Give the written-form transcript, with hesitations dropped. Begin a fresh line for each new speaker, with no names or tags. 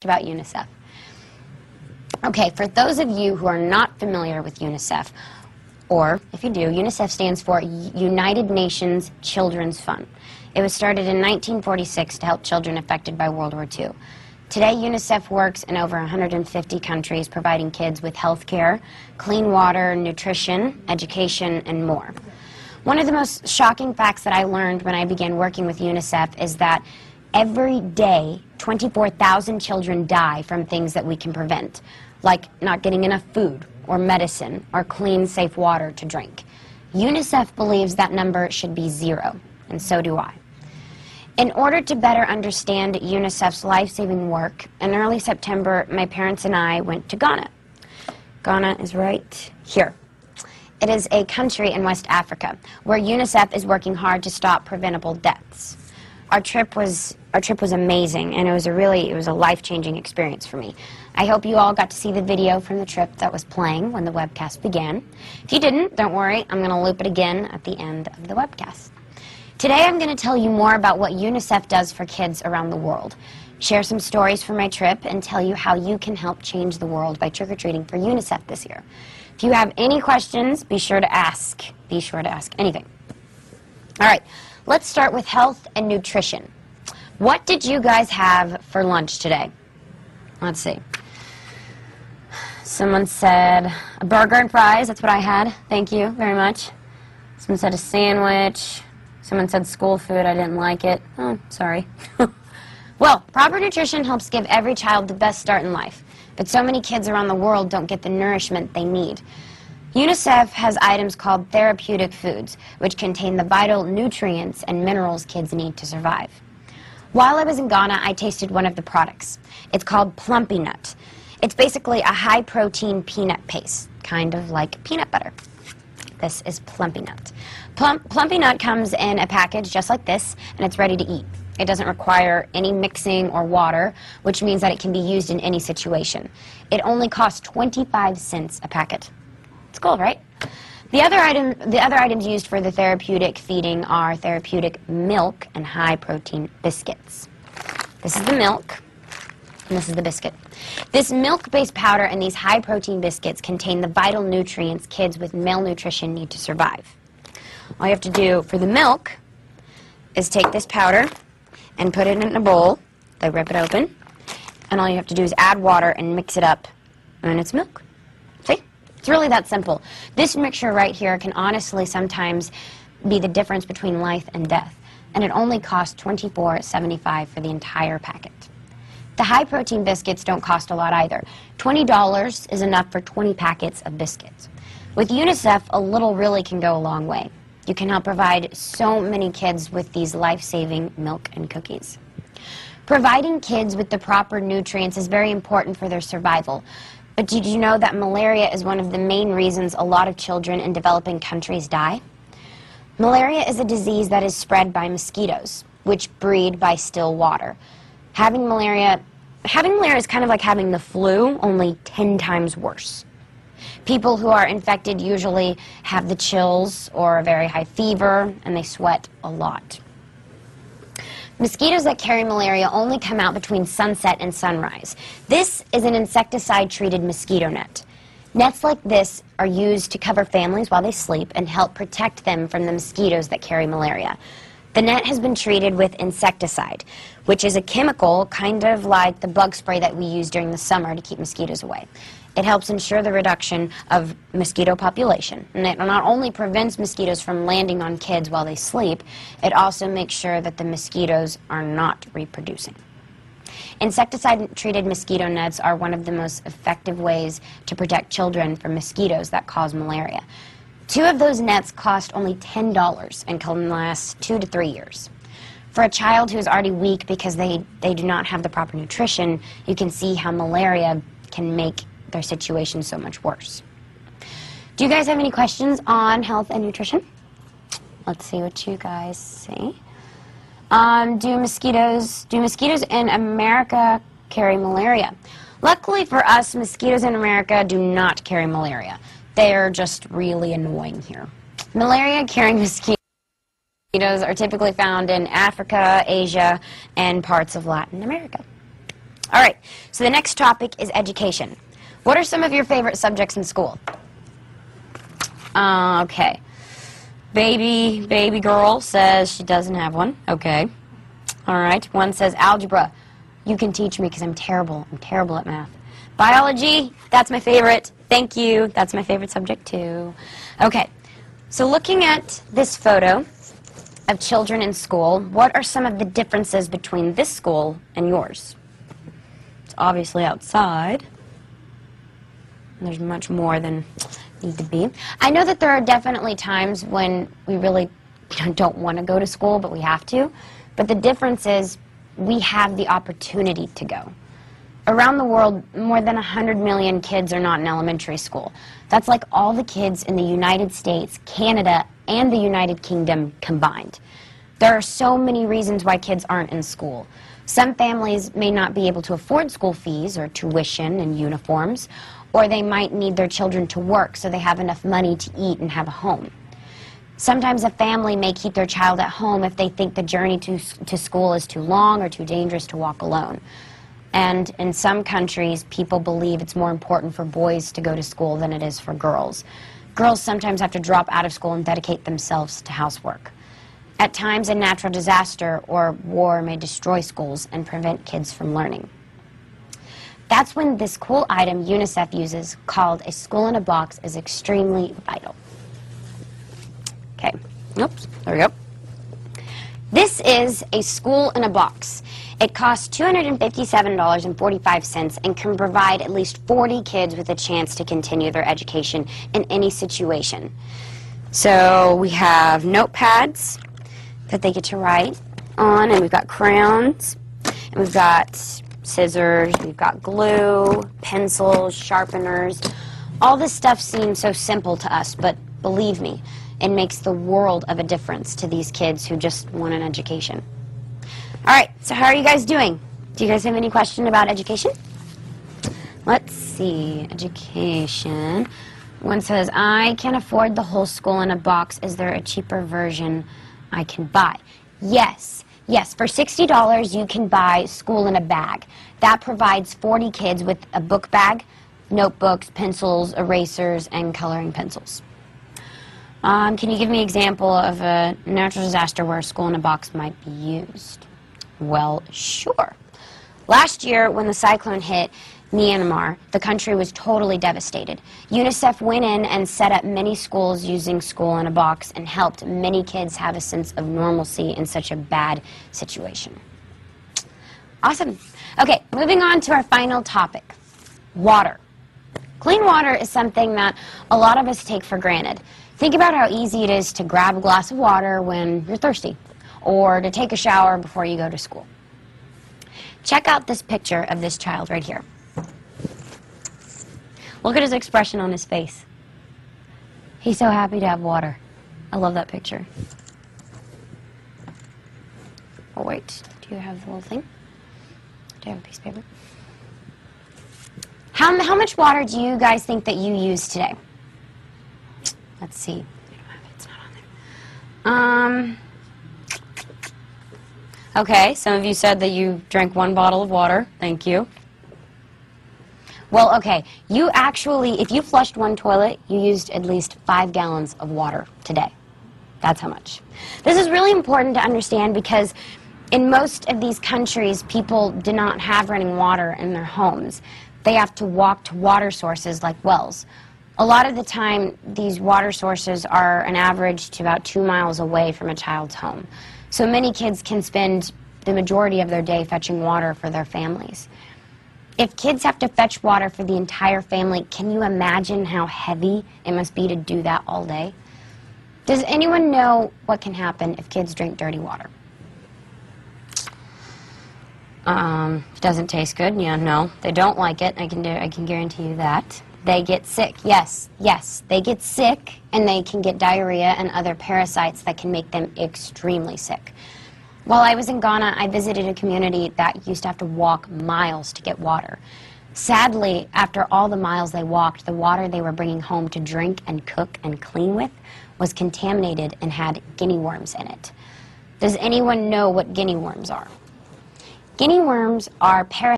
about UNICEF. Okay, for those of you who are not familiar with UNICEF, or if you do, UNICEF stands for United Nations Children's Fund. It was started in 1946 to help children affected by World War II. Today, UNICEF works in over 150 countries, providing kids with health care, clean water, nutrition, education, and more. One of the most shocking facts that I learned when I began working with UNICEF is that every day, 24,000 children die from things that we can prevent, like not getting enough food or medicine or clean, safe water to drink. UNICEF believes that number should be 0, and so do I. In order to better understand UNICEF's life-saving work, in early September, my parents and I went to Ghana. Ghana is right here. It is a country in West Africa where UNICEF is working hard to stop preventable deaths. Our trip was amazing, and it was a life-changing experience for me. I hope you all got to see the video from the trip that was playing when the webcast began. If you didn't, don't worry, I'm going to loop it again at the end of the webcast. Today I'm going to tell you more about what UNICEF does for kids around the world, share some stories from my trip, and tell you how you can help change the world by trick-or-treating for UNICEF this year. If you have any questions, be sure to ask. Be sure to ask anything. All right, let's start with health and nutrition. What did you guys have for lunch today? Let's see. Someone said a burger and fries. That's what I had. Thank you very much. Someone said a sandwich. Someone said school food. I didn't like it. Oh, sorry. Well, proper nutrition helps give every child the best start in life. But so many kids around the world don't get the nourishment they need. UNICEF has items called therapeutic foods, which contain the vital nutrients and minerals kids need to survive. While I was in Ghana, I tasted one of the products. It's called Plumpy Nut. It's basically a high-protein peanut paste, kind of like peanut butter. This is Plumpy Nut. Plumpy Nut comes in a package just like this, and it's ready to eat. It doesn't require any mixing or water, which means that it can be used in any situation. It only costs 25 cents a packet. It's cool, right? The other items used for the therapeutic feeding are therapeutic milk and high-protein biscuits. This is the milk, and this is the biscuit. This milk-based powder and these high-protein biscuits contain the vital nutrients kids with malnutrition need to survive. All you have to do for the milk is take this powder and put it in a bowl. They rip it open, and all you have to do is add water and mix it up, and it's milk. See? It's really that simple. This mixture right here can honestly sometimes be the difference between life and death, and it only costs $24.75 for the entire packet. The high-protein biscuits don't cost a lot either. $20 is enough for 20 packets of biscuits. With UNICEF, a little really can go a long way. You can help provide so many kids with these life-saving milk and cookies. Providing kids with the proper nutrients is very important for their survival. But did you know that malaria is one of the main reasons a lot of children in developing countries die? Malaria is a disease that is spread by mosquitoes, which breed by still water. Having malaria is kind of like having the flu, only 10 times worse. People who are infected usually have the chills or a very high fever, and they sweat a lot. Mosquitoes that carry malaria only come out between sunset and sunrise. This is an insecticide-treated mosquito net. Nets like this are used to cover families while they sleep and help protect them from the mosquitoes that carry malaria. The net has been treated with insecticide, which is a chemical kind of like the bug spray that we use during the summer to keep mosquitoes away. It helps ensure the reduction of mosquito population. And it not only prevents mosquitoes from landing on kids while they sleep, it also makes sure that the mosquitoes are not reproducing. Insecticide-treated mosquito nets are one of the most effective ways to protect children from mosquitoes that cause malaria. 2 of those nets cost only $10 and can last 2 to 3 years. For a child who is already weak because they do not have the proper nutrition, you can see how malaria can make their situation so much worse. Do you guys have any questions on health and nutrition? Let's see what you guys say. Do mosquitoes in America carry malaria? Luckily for us, mosquitoes in America do not carry malaria. They're just really annoying here. Malaria-carrying mosquitoes are typically found in Africa, Asia, and parts of Latin America. All right, so the next topic is education. What are some of your favorite subjects in school? Okay. Baby girl says she doesn't have one. Okay. All right. One says algebra. You can teach me because I'm terrible. I'm terrible at math. Biology, that's my favorite. Thank you. That's my favorite subject too. Okay. So looking at this photo of children in school, what are some of the differences between this school and yours? It's obviously outside. There's much more than need to be. I know that there are definitely times when we really don't want to go to school, but we have to. But the difference is we have the opportunity to go. Around the world, more than 100 million kids are not in elementary school. That's like all the kids in the United States, Canada, and the United Kingdom combined. There are so many reasons why kids aren't in school. Some families may not be able to afford school fees or tuition and uniforms, or they might need their children to work so they have enough money to eat and have a home. Sometimes a family may keep their child at home if they think the journey to school is too long or too dangerous to walk alone. And in some countries, people believe it's more important for boys to go to school than it is for girls. Girls sometimes have to drop out of school and dedicate themselves to housework. At times, a natural disaster or war may destroy schools and prevent kids from learning. That's when this cool item UNICEF uses, called a school in a box, is extremely vital. Okay, oops, there we go. This is a school in a box. It costs $257.45 and can provide at least 40 kids with a chance to continue their education in any situation. So we have notepads that they get to write on, and we've got crayons, and we've got scissors, we've got glue, pencils, sharpeners. All this stuff seems so simple to us, but believe me, it makes the world of a difference to these kids who just want an education. All right, so how are you guys doing? Do you guys have any question about education? Let's see, education. One says, I can afford the whole school in a box. Is there a cheaper version I can buy? Yes. Yes, for $60 you can buy school in a bag. That provides 40 kids with a book bag, notebooks, pencils, erasers, and coloring pencils. Can you give me an example of a natural disaster where a school in a box might be used? Well, sure. Last year, when the cyclone hit Myanmar, the country was totally devastated. UNICEF went in and set up many schools using school in a box and helped many kids have a sense of normalcy in such a bad situation. Awesome. Okay, moving on to our final topic, water. Clean water is something that a lot of us take for granted. Think about how easy it is to grab a glass of water when you're thirsty, or to take a shower before you go to school. Check out this picture of this child right here. Look at his expression on his face. He's so happy to have water. I love that picture. Oh wait, do you have the little thing? Do you have a piece of paper? How much water do you guys think that you used today? Let's see. I don't have it. It's not on there. Okay, some of you said that you drank 1 bottle of water. Thank you. Well, okay, you actually, if you flushed one toilet, you used at least 5 gallons of water today. That's how much. This is really important to understand because in most of these countries, people do not have running water in their homes. They have to walk to water sources like wells. A lot of the time, these water sources are an average to about 2 miles away from a child's home. So many kids can spend the majority of their day fetching water for their families. If kids have to fetch water for the entire family, can you imagine how heavy it must be to do that all day? Does anyone know what can happen if kids drink dirty water? It doesn't taste good. Yeah, no, they don't like it. I can guarantee you that. They get sick. Yes, they get sick, and they can get diarrhea and other parasites that can make them extremely sick. While I was in Ghana, I visited a community that used to have to walk miles to get water. Sadly, after all the miles they walked, the water they were bringing home to drink and cook and clean with was contaminated and had guinea worms in it. Does anyone know what guinea worms are? Guinea worms are parasites